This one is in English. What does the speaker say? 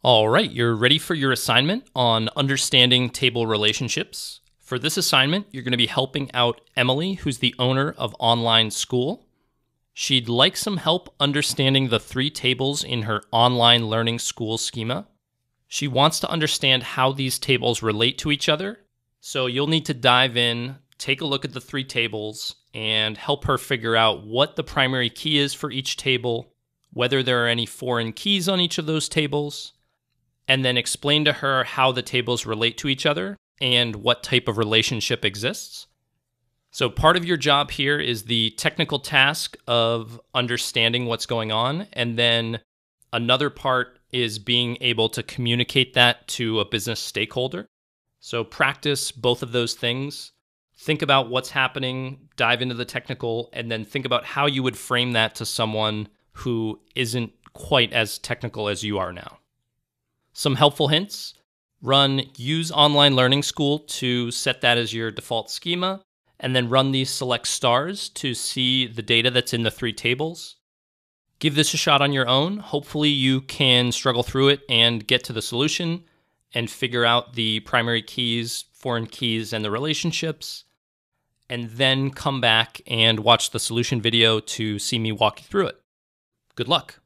All right, you're ready for your assignment on understanding table relationships. For this assignment, you're going to be helping out Emily, who's the owner of Online School. She'd like some help understanding the three tables in her online learning school schema. She wants to understand how these tables relate to each other. So you'll need to dive in, take a look at the three tables, and help her figure out what the primary key is for each table, whether there are any foreign keys on each of those tables, and then explain to her how the tables relate to each other and what type of relationship exists. So part of your job here is the technical task of understanding what's going on, and then another part is being able to communicate that to a business stakeholder. So practice both of those things. Think about what's happening, dive into the technical, and then think about how you would frame that to someone who isn't quite as technical as you are now. Some helpful hints: run Use Online Learning School to set that as your default schema, and then run these select stars to see the data that's in the three tables. Give this a shot on your own. Hopefully you can struggle through it and get to the solution and figure out the primary keys, foreign keys, and the relationships, and then come back and watch the solution video to see me walk you through it. Good luck.